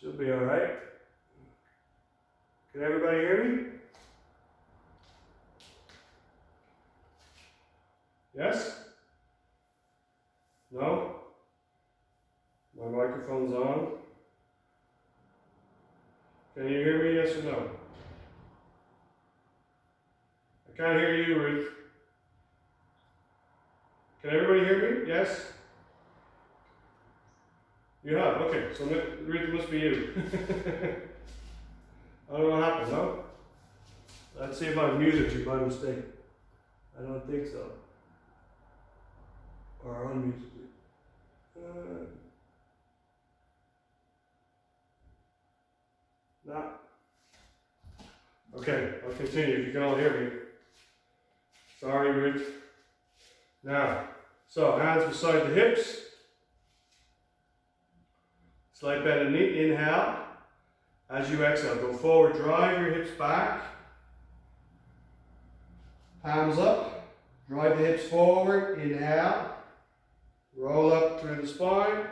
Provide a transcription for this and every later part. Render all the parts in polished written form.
Should be alright. Can everybody hear me? Yes? No? My microphone's on. Can you hear me, yes or no? I can't hear you, Ruth. Can everybody hear me? Yes? You have? Okay, so Ruth, it must be you. I don't know what happened, no? Let's see if I muted you by mistake. I don't think so. Or unmuted you. Nah. Okay, I'll continue if you can all hear me. Sorry, Ruth. Now, so hands beside the hips. Slight bend in knee, inhale. As you exhale, go forward, drive your hips back. Palms up, drive the hips forward, inhale. Roll up through the spine.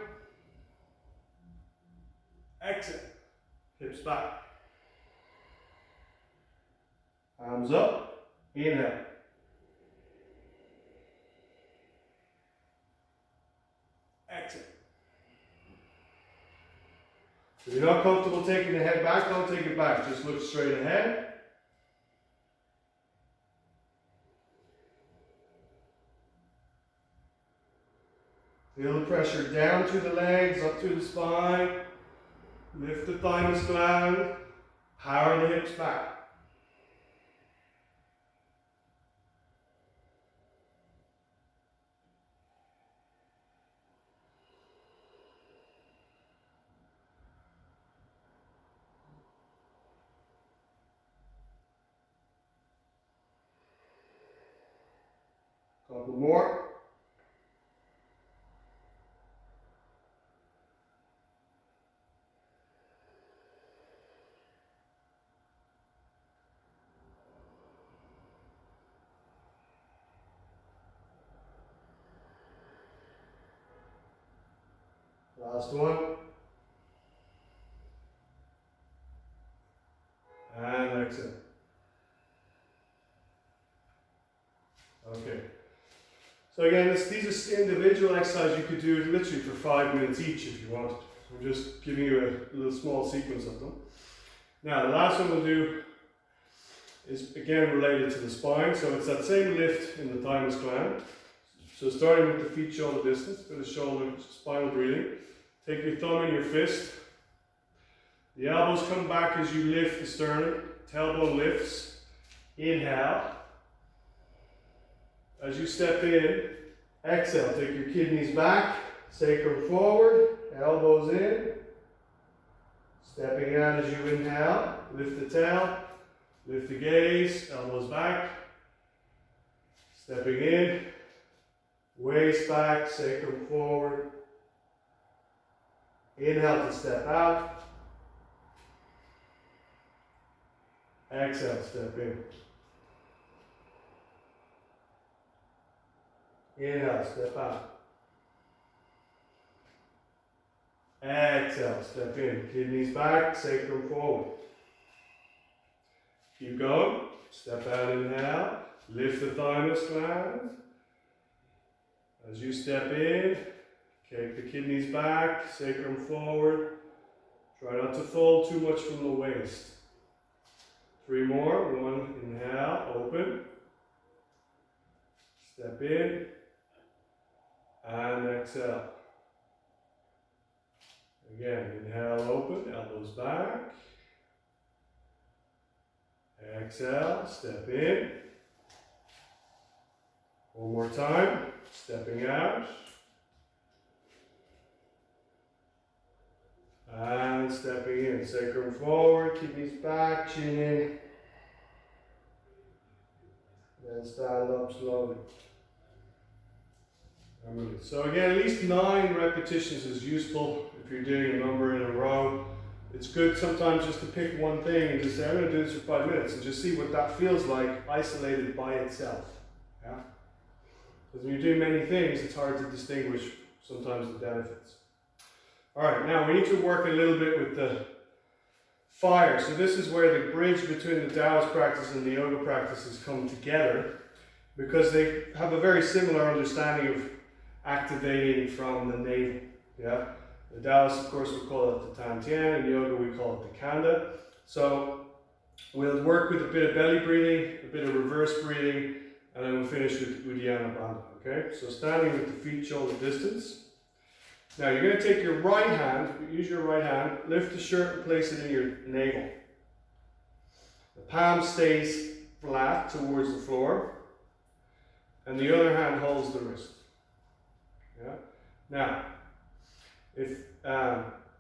Exhale, hips back. Palms up, inhale. Exhale. If you're not comfortable taking the head back, don't take it back. Just look straight ahead. Feel the pressure down through the legs, up through the spine. Lift the thymus gland. Power the hips back. Couple more. Last one. And exhale. Okay. So again, these are individual exercises you could do literally for 5 minutes each if you wanted. I'm just giving you a little small sequence of them. Now, the last one we'll do is again related to the spine. So it's that same lift in the thymus gland. So starting with the feet shoulder distance, bit of shoulder spinal breathing. Take your thumb in your fist. The elbows come back as you lift the sternum. Tailbone lifts. Inhale. As you step in, exhale. Take your kidneys back. Sacrum forward. Elbows in. Stepping out as you inhale. Lift the tail. Lift the gaze. Elbows back. Stepping in. Waist back. Sacrum forward. Inhale to step out. Exhale, step in. Inhale, step out. Exhale, step in. Kidneys back, sacrum forward. Keep going. Step out, inhale. Lift the thymus gland. As you step in, take the kidneys back, sacrum forward. Try not to fold too much from the waist. 3 more. 1, inhale, open. Step in. And exhale. Again, inhale, open, elbows back. Exhale, step in. 1 more time, stepping out. And stepping in, sacrum forward, kidneys back, chin in. Then stand up slowly. So again, at least 9 repetitions is useful if you're doing a number in a row. It's good sometimes just to pick one thing and just say, I'm going to do this for 5 minutes and just see what that feels like isolated by itself. Yeah? Because when you're doing many things, it's hard to distinguish sometimes the benefits. Alright, now we need to work a little bit with the fire. So this is where the bridge between the Taoist practice and the yoga practices come together, because they have a very similar understanding of activating from the navel. Yeah? The Taoists, of course, we call it the Tan Tian, and yoga we call it the Kanda. So we'll work with a bit of belly breathing, a bit of reverse breathing, and then we'll finish with Uddiyana Bandha. Okay? So standing with the feet shoulder distance. Now you're going to take your right hand, use your right hand, lift the shirt and place it in your navel. The palm stays flat towards the floor, and the other hand holds the wrist. Yeah? Now, if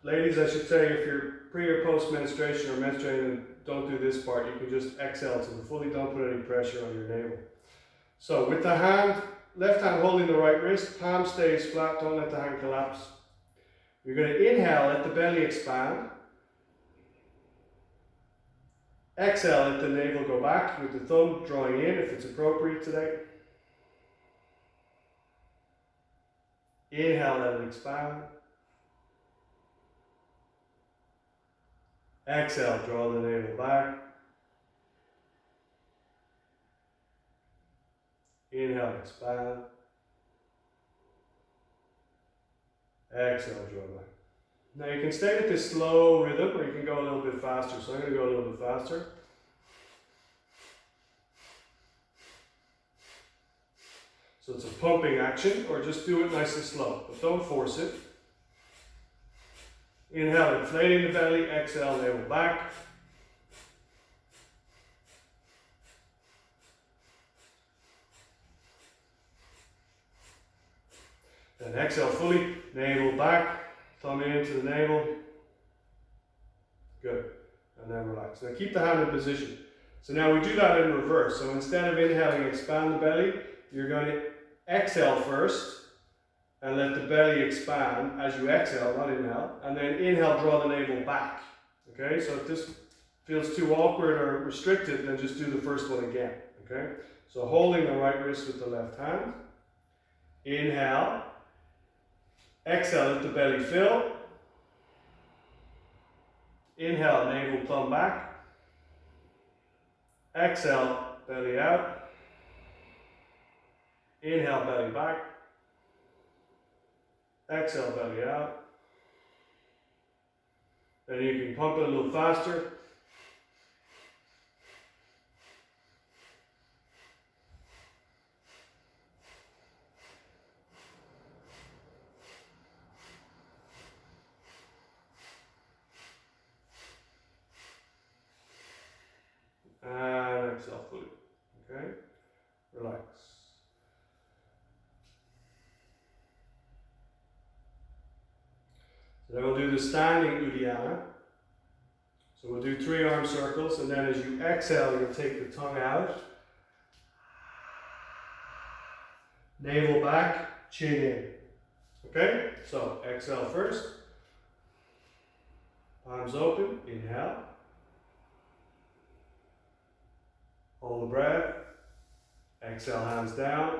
ladies, I should say, if you're pre or post menstruation or menstruating, don't do this part. You can just exhale to the fully. Don't put any pressure on your navel. So with the hand, left hand holding the right wrist, palm stays flat. Don't let the hand collapse. You're going to inhale, let the belly expand. Exhale, let the navel go back with the thumb drawing in if it's appropriate today. Inhale, let it expand. Exhale, draw the navel back. Inhale, expand. Exhale, draw back. Now you can stay with this slow rhythm, or you can go a little bit faster. So I'm going to go a little bit faster. So it's a pumping action, or just do it nice and slow, but don't force it. Inhale, inflating the belly. Exhale, navel back. Then exhale fully, navel back, thumb into the navel. Good. And then relax. Now keep the hand in position. So now we do that in reverse. So instead of inhaling, expand the belly, you're going to exhale first and let the belly expand as you exhale, not inhale. And then inhale, draw the navel back. Okay, so if this feels too awkward or restricted, then just do the first one again. Okay, so holding the right wrist with the left hand. Inhale. Exhale, let the belly fill. Inhale, navel, thumb back. Exhale, belly out. Inhale, belly back. Exhale, belly out. Then you can pump it a little faster. And exhale fully. Okay? Relax. So then we'll do the standing Uddiyana. So we'll do 3 arm circles, and then as you exhale, you'll take the tongue out. Navel back, chin in. Okay? So exhale first. Palms open, inhale. Hold the breath. Exhale, hands down.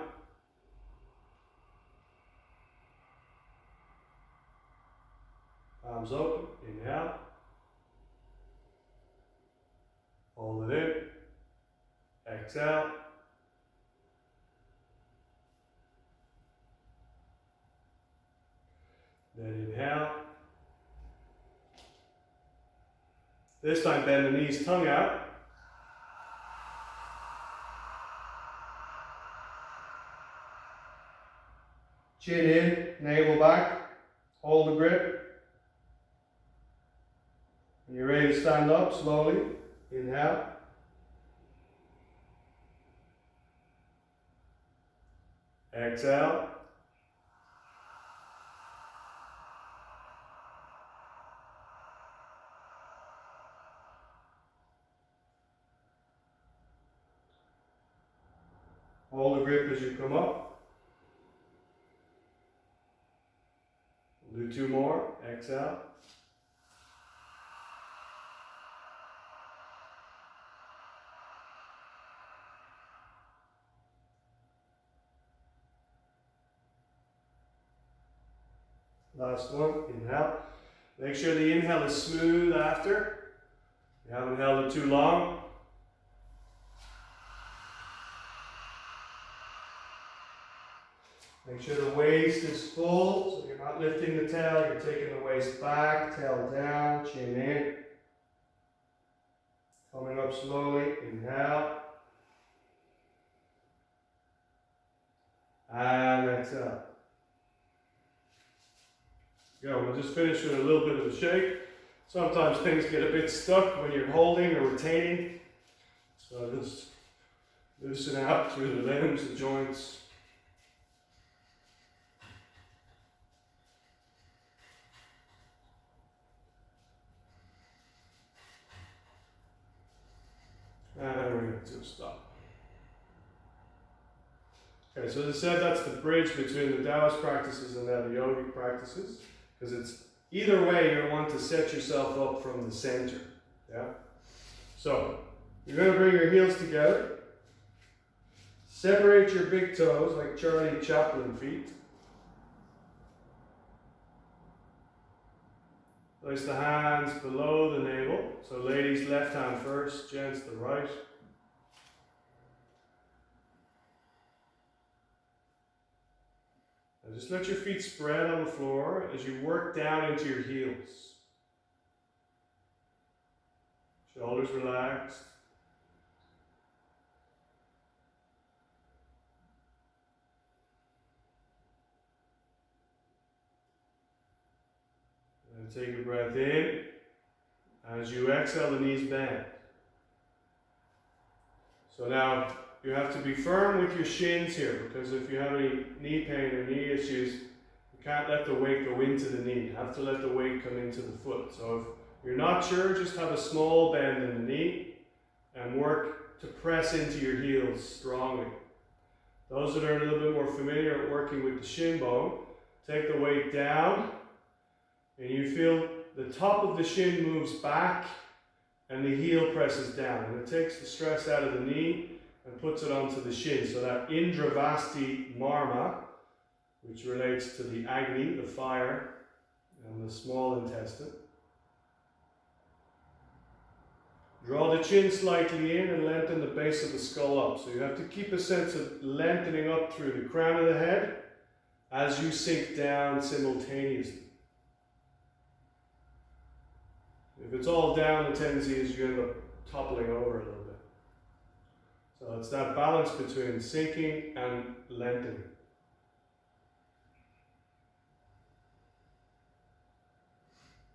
Palms open, inhale. Hold it in. Exhale. Then inhale. This time bend the knees, tongue out. Chin in, navel back. Hold the grip. When you're ready to stand up, slowly. Inhale. Exhale. Hold the grip as you come up. We'll do 2 more. Exhale. Last one, inhale. Make sure the inhale is smooth after. You haven't held it too long. Make sure the waist is full, so you're not lifting the tail, you're taking the waist back, tail down, chin in. Coming up slowly, inhale. And exhale. Go, we'll just finish with a little bit of a shake. Sometimes things get a bit stuck when you're holding or retaining. So just loosen out through the limbs, the joints. And we're going to do a stop. Okay, so as I said, that's the bridge between the Taoist practices and then the yogic practices. Because it's either way, you want to set yourself up from the center. Yeah? So, you're going to bring your heels together. Separate your big toes like Charlie Chaplin feet. Place the hands below the navel. So ladies, left hand first, gents, the right. And just let your feet spread on the floor as you work down into your heels. Shoulders relaxed. And take a breath in. As you exhale, the knees bend. So now you have to be firm with your shins here, because if you have any knee pain or knee issues, you can't let the weight go into the knee. You have to let the weight come into the foot. So if you're not sure, just have a small bend in the knee and work to press into your heels strongly. Those that are a little bit more familiar at working with the shin bone, take the weight down and you feel the top of the shin moves back and the heel presses down. And it takes the stress out of the knee and puts it onto the shin. So that Indravasti Marma, which relates to the Agni, the fire, and the small intestine. Draw the chin slightly in and lengthen the base of the skull up. So you have to keep a sense of lengthening up through the crown of the head as you sink down simultaneously. If it's all down, the tendency is you end up toppling over a little bit. So it's that balance between sinking and lengthening.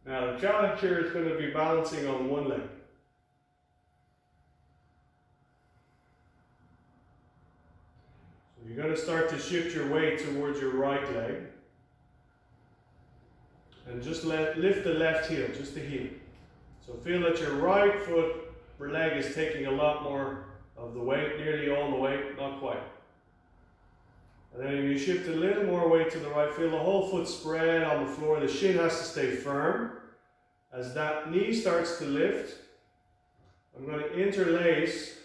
Now the challenge here is going to be balancing on one leg. So you're going to start to shift your weight towards your right leg. And just lift the left heel, just the heel. So feel that your right foot or leg is taking a lot more of the weight, nearly all the weight, not quite. And then if you shift a little more weight to the right, feel the whole foot spread on the floor. The shin has to stay firm. As that knee starts to lift, I'm going to interlace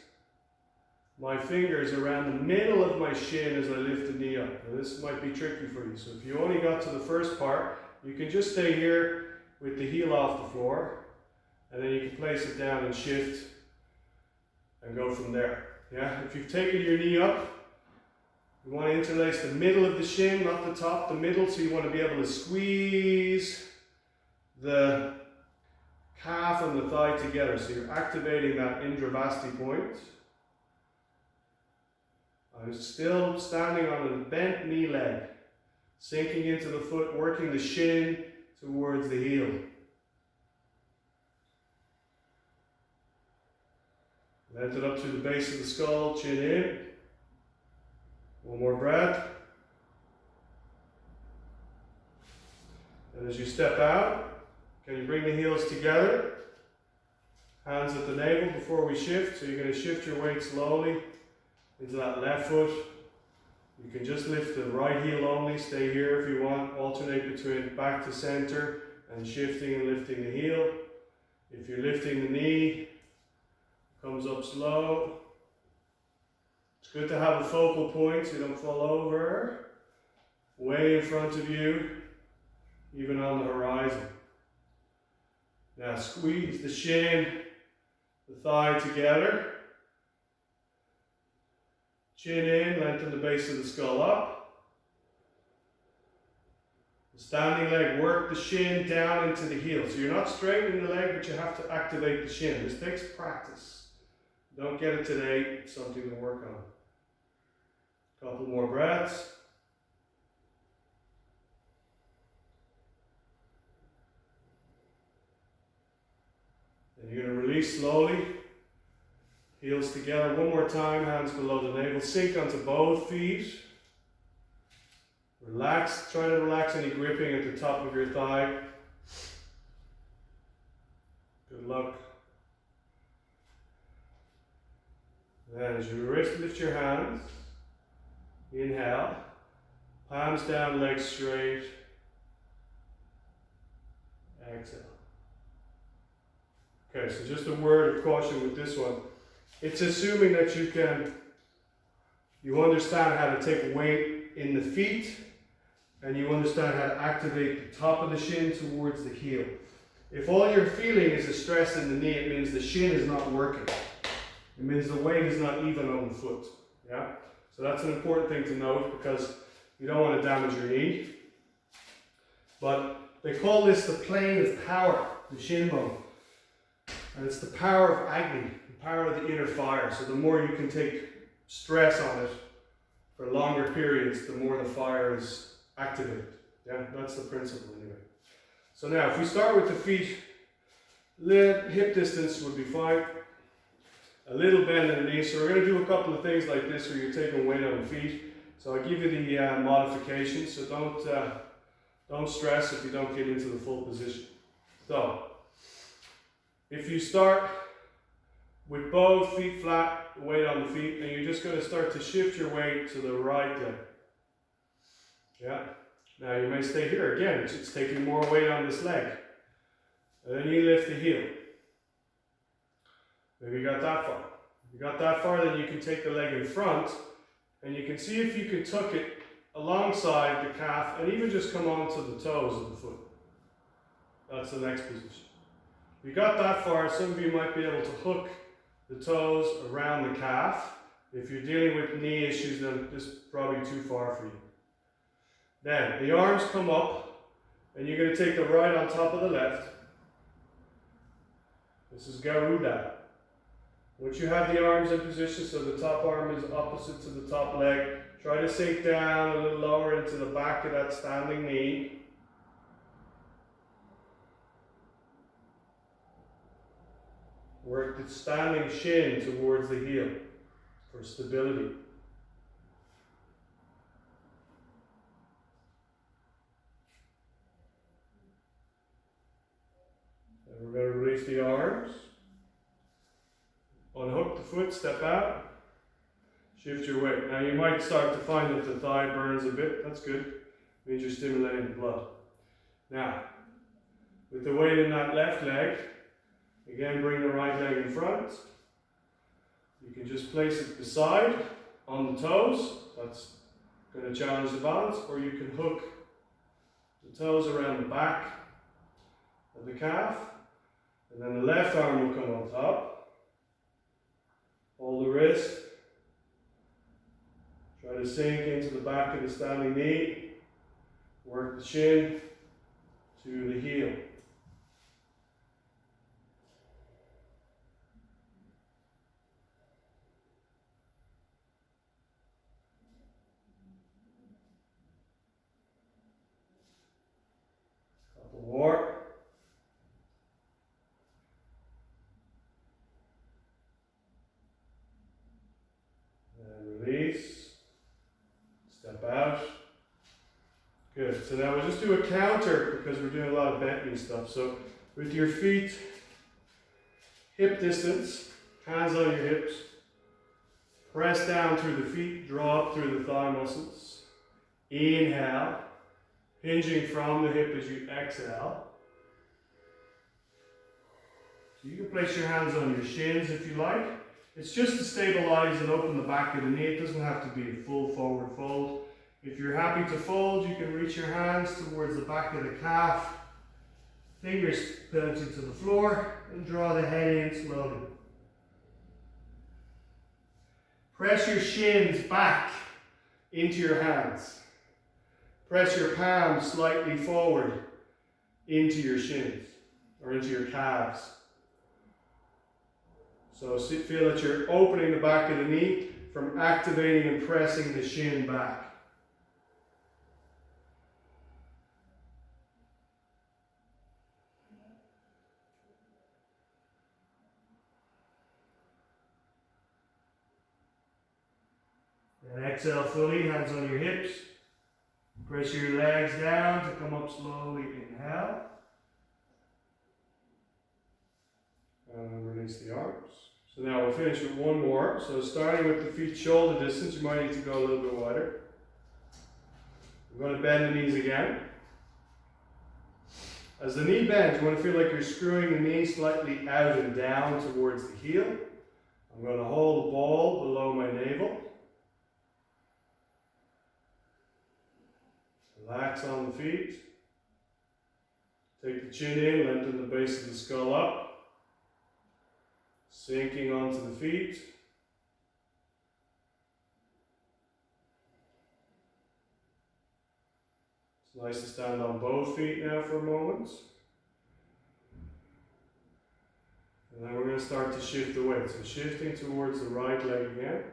my fingers around the middle of my shin as I lift the knee up. Now this might be tricky for you. So if you only got to the first part, you can just stay here with the heel off the floor. And then you can place it down and shift and go from there. Yeah? If you've taken your knee up, you want to interlace the middle of the shin, not the top, the middle, so you want to be able to squeeze the calf and the thigh together. So you're activating that Indravasti point. I'm still standing on a bent knee leg, sinking into the foot, working the shin towards the heel. Lift it up to the base of the skull, chin in. One more breath. And as you step out, can you bring the heels together? Hands at the navel before we shift. So you're going to shift your weight slowly into that left foot. You can just lift the right heel only. Stay here if you want. Alternate between back to center and shifting and lifting the heel. If you're lifting the knee, comes up slow. It's good to have a focal point so you don't fall over. Way in front of you. even on the horizon. Now squeeze the shin, the thigh together. Chin in, lengthen the base of the skull up. The standing leg, work the shin down into the heel. So you're not straightening the leg, but you have to activate the shin. This takes practice. Don't get it today, it's something to work on. Couple more breaths. Then you're going to release slowly. Heels together one more time, hands below the navel. Sink onto both feet. Relax, try to relax any gripping at the top of your thigh. Good luck. Then as you lift your hands, inhale, palms down, legs straight. Exhale. Okay, so just a word of caution with this one. It's assuming that you understand how to take weight in the feet, and you understand how to activate the top of the shin towards the heel. If all you're feeling is a stress in the knee, it means the shin is not working. It means the weight is not even on the foot. Yeah? So that's an important thing to note, because you don't want to damage your knee. But they call this the plane of power, the shin bone. And it's the power of Agni, the power of the inner fire. So the more you can take stress on it for longer periods, the more the fire is activated. Yeah, that's the principle anyway. So now, if we start with the feet, hip distance would be fine. A little bend in the knees. So we're going to do a couple of things like this where you're taking weight on the feet. So I'll give you the modifications. So don't stress if you don't get into the full position. So if you start with both feet flat, weight on the feet, and you're just going to start to shift your weight to the right leg. Yeah. Now you may stay here again. It's taking more weight on this leg. And then you lift the heel. Maybe you got that far. If you got that far, then you can take the leg in front, and you can see if you can tuck it alongside the calf and even just come onto the toes of the foot. That's the next position. If you got that far, some of you might be able to hook the toes around the calf. If you're dealing with knee issues, then this is probably too far for you. Then the arms come up, and you're going to take the right on top of the left. This is Garuda. Once you have the arms in position, so the top arm is opposite to the top leg, try to sink down a little lower into the back of that standing knee. Work the standing shin towards the heel for stability. And we're going to release the arms. Unhook the foot, step out, shift your weight. Now you might start to find that the thigh burns a bit. That's good. It means you're stimulating the blood. Now, with the weight in that left leg, again bring the right leg in front. You can just place it beside on the toes. That's going to challenge the balance. Or you can hook the toes around the back of the calf. And then the left arm will come on top. Hold the wrist. Try to sink into the back of the standing knee. Work the shin to the heel. Couple more. Release, step out. Good. So now we'll just do a counter because we're doing a lot of bent stuff. So with your feet, hip distance, hands on your hips, press down through the feet, draw up through the thigh muscles. Inhale, hinging from the hip as you exhale. So you can place your hands on your shins if you like. It's just to stabilize and open the back of the knee. It doesn't have to be a full forward fold. If you're happy to fold, you can reach your hands towards the back of the calf. Fingers pointing to the floor and draw the head in slowly. Press your shins back into your hands. Press your palms slightly forward into your shins or into your calves. So feel that you're opening the back of the knee from activating and pressing the shin back. And exhale fully, hands on your hips. Press your legs down to come up slowly. Inhale. And release the arms. So now we'll finish with one more. So starting with the feet shoulder distance, you might need to go a little bit wider. We're going to bend the knees again. As the knee bends, you want to feel like you're screwing the knee slightly out and down towards the heel. I'm going to hold the ball below my navel. Relax on the feet. Take the chin in, lengthen the base of the skull up. Sinking onto the feet. It's nice to stand on both feet now for a moment. And then we're going to start to shift the weight. So shifting towards the right leg again.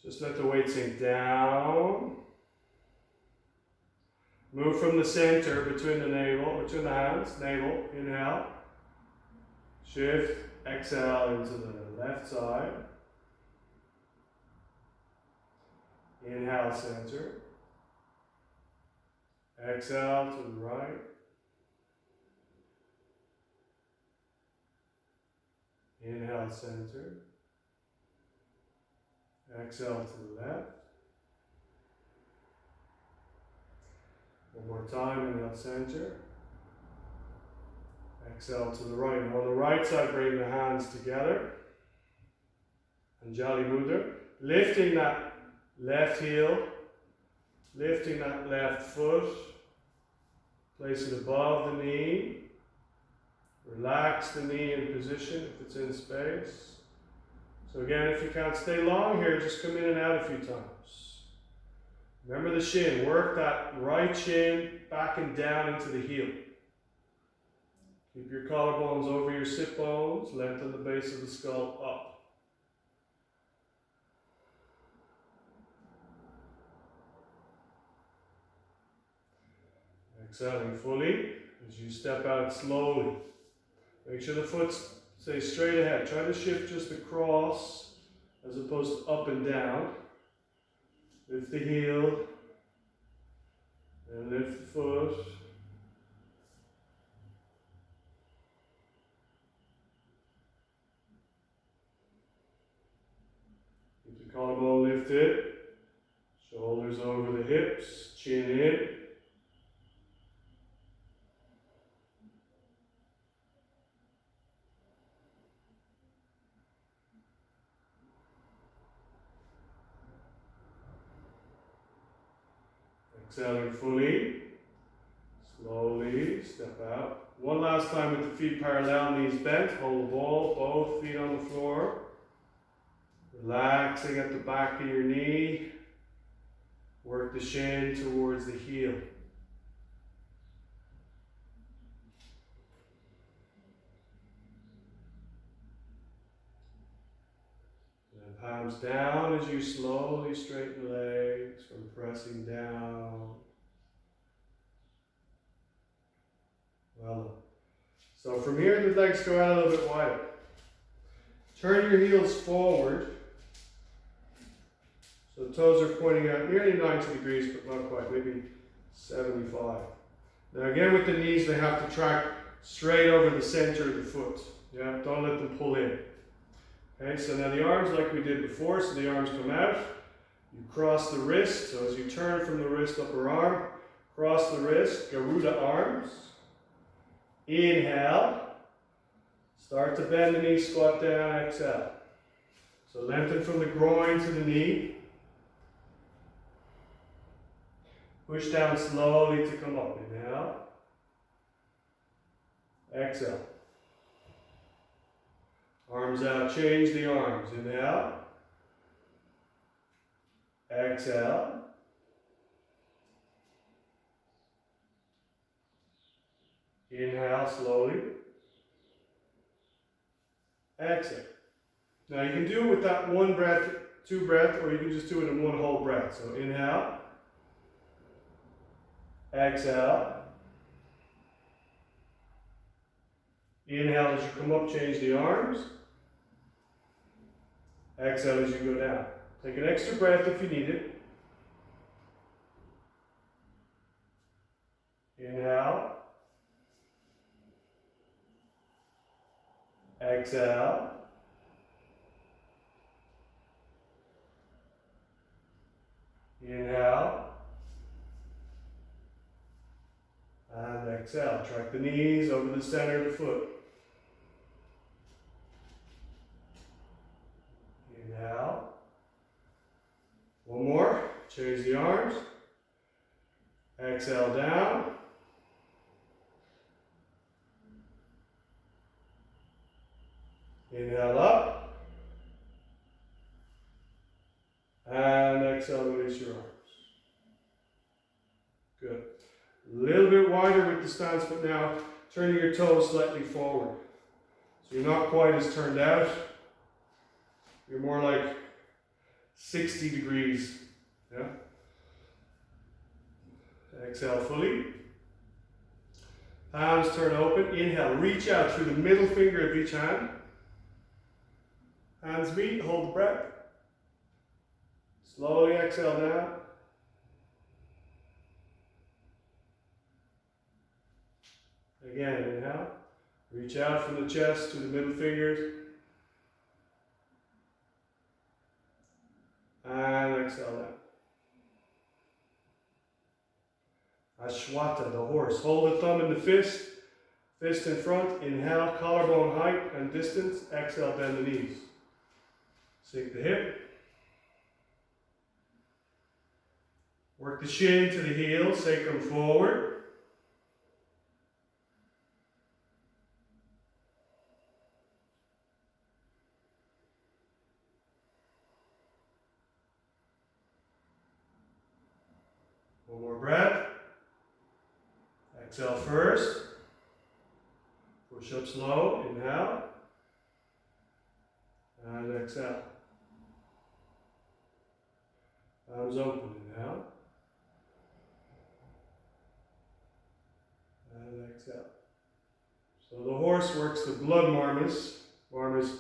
Just let the weight sink down. Move from the center between the hands, navel, inhale. Shift, exhale into the left side. Inhale, center. Exhale to the right. Inhale, center. Exhale to the left. One more time, inhale, center. Exhale to the right. And on the right side, bring the hands together. Anjali Mudra. Lifting that left heel. Lifting that left foot. Place it above the knee. Relax the knee in position if it's in space. So again, if you can't stay long here, just come in and out a few times. Remember the shin. Work that right shin back and down into the heel. Keep your collarbones over your sit bones. Lengthen the base of the skull up. Exhaling fully as you step out slowly. Make sure the foot stays straight ahead. Try to shift just across as opposed to up and down. Lift the heel and lift the foot. Keep the collarbone lifted. Shoulders over the hips, chin in. Exhaling fully, slowly step out. One last time with the feet parallel, knees bent, hold the ball, both feet on the floor. Relaxing at the back of your knee. Work the shin towards the heel. Palms down as you slowly straighten the legs from pressing down. Well done. So from here, the legs go out a little bit wider. Turn your heels forward. So the toes are pointing out nearly 90 degrees, but not quite, maybe 75. Now again with the knees, they have to track straight over the center of the foot. Yeah, don't let them pull in. Okay, so now the arms like we did before, so the arms come out, you cross the wrist, so as you turn from the wrist, upper arm, cross the wrist, Garuda arms, inhale, start to bend the knee, squat down, exhale. So lengthen from the groin to the knee, Push down slowly to come up. Inhale. Exhale. Arms out, change the arms. Inhale. Exhale. Inhale slowly. Exhale. Now you can do it with that one breath, two breath, or you can just do it in one whole breath. So inhale. Exhale. Inhale as you come up, change the arms. Exhale as you go down. Take an extra breath if you need it. Inhale. Exhale. Inhale. And exhale. Track the knees over the center of the foot. Inhale. One more. Change the arms. Exhale down. Inhale up. And exhale, release your arms. Good. A little bit wider with the stance, but now turning your toes slightly forward. So you're not quite as turned out. You're more like 60 degrees. Yeah? Exhale fully. Palms turn open. Inhale, reach out through the middle finger of each hand. Hands meet, hold the breath. Slowly exhale down. Again, inhale. Reach out from the chest to the middle fingers. And exhale down. Ashwata, the horse. Hold the thumb in the fist. Fist in front. Inhale, collarbone height and distance. Exhale, bend the knees. Sink the hip. Work the shin to the heel, sacrum forward. One more breath. Exhale first. Push up slow. Inhale. And exhale. Palms open. Inhale. And exhale. So the horse works the blood marmas. Marmas,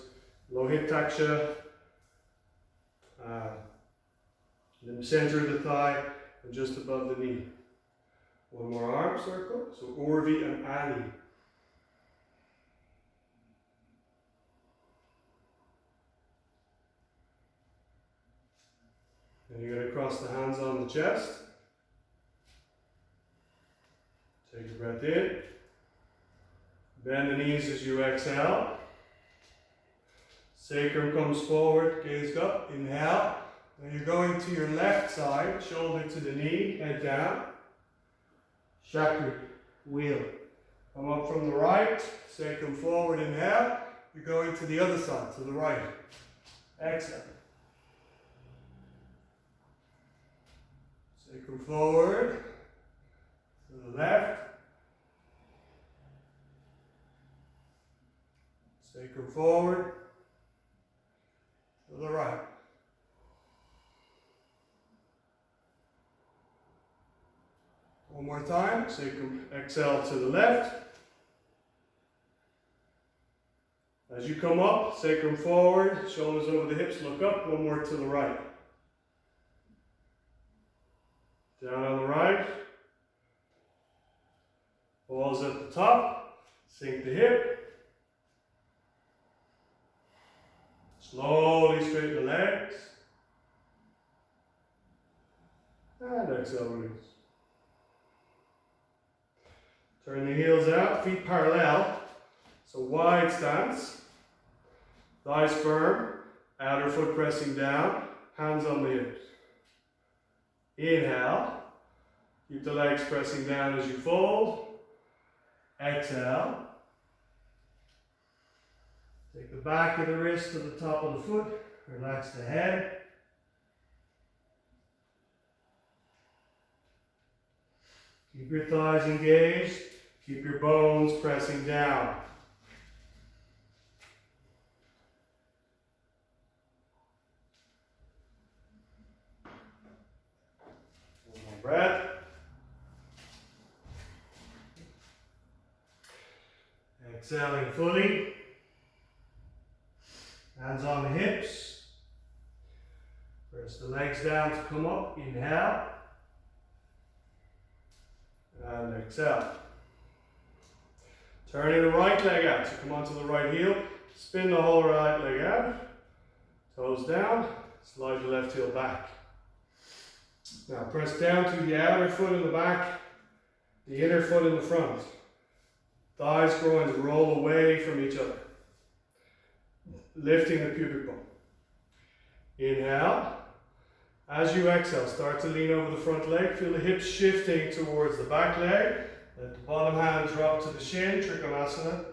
lohitaksha, in the center of the thigh and just above the knee. One more arm circle. So Urvi and Ali. And you're going to cross the hands on the chest. Take a breath in. Bend the knees as you exhale. Sacrum comes forward, gaze up, inhale. Now you're going to your left side, shoulder to the knee, head down. Chakra wheel. Come up from the right, sacrum forward, inhale. You're going to the other side, to the right. Exhale. Sacrum forward, to the left. Sacrum forward, to the right. One more time, sacrum, exhale to the left. As you come up, sacrum forward, shoulders over the hips, look up, one more to the right. Down on the right. Balls at the top, sink the hip. Slowly straighten the legs. And exhale, release. Turn the heels out, feet parallel. So wide stance. Thighs firm, outer foot pressing down, hands on the hips. Inhale. Keep the legs pressing down as you fold. Exhale. Take the back of the wrist to the top of the foot. Relax the head. Keep your thighs engaged. Keep your bones pressing down. One more breath. Exhaling fully. Hands on the hips. Press the legs down to come up. Inhale. And exhale. Turning the right leg out. So come onto the right heel. Spin the whole right leg out. Toes down. Slide the left heel back. Now press down to the outer foot in the back. The inner foot in the front. Thighs, groins roll away from each other. Lifting the pubic bone. Inhale. As you exhale, start to lean over the front leg. Feel the hips shifting towards the back leg. Let the bottom hand drop to the shin, Trikonasana.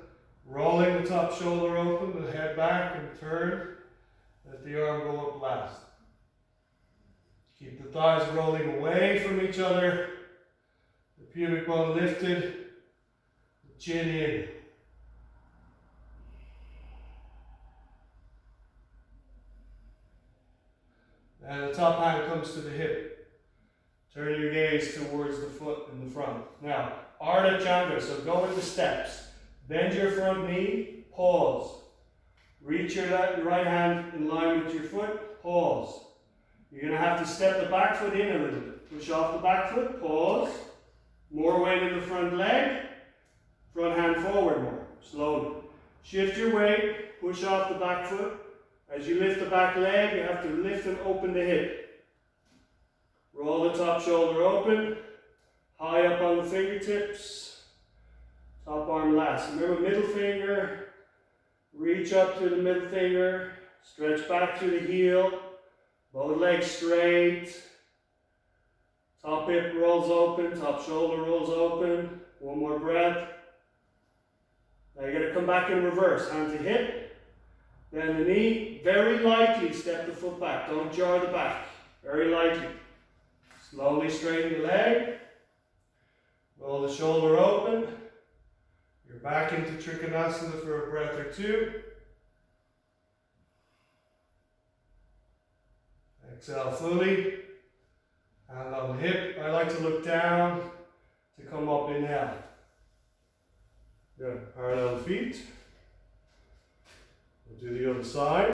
Rolling the top shoulder open, the head back and turn. Let the arm go up last. Keep the thighs rolling away from each other. The pubic bone lifted. The chin in. And the top hand comes to the hip. Turn your gaze towards the foot in the front. Now, Ardha Chandra, so go into steps. Bend your front knee, pause. Reach your right hand in line with your foot, pause. You're going to have to step the back foot in a little bit. Push off the back foot, pause. More weight in the front leg. Front hand forward more, slowly. Shift your weight, push off the back foot. As you lift the back leg, you have to lift and open the hip. Roll the top shoulder open, high up on the fingertips, top arm last. Remember, middle finger, reach up to the middle finger, stretch back to the heel, both legs straight, top hip rolls open, top shoulder rolls open. One more breath. Now you're going to come back in reverse, hand to hip. Then the knee, very lightly step the foot back. Don't jar the back. Very lightly. Slowly straighten the leg. Roll the shoulder open. You're back into Trikonasana for a breath or two. Exhale fully. Hand on the hip. I like to look down to come up. Inhale. Good. Parallel feet. We'll do the other side.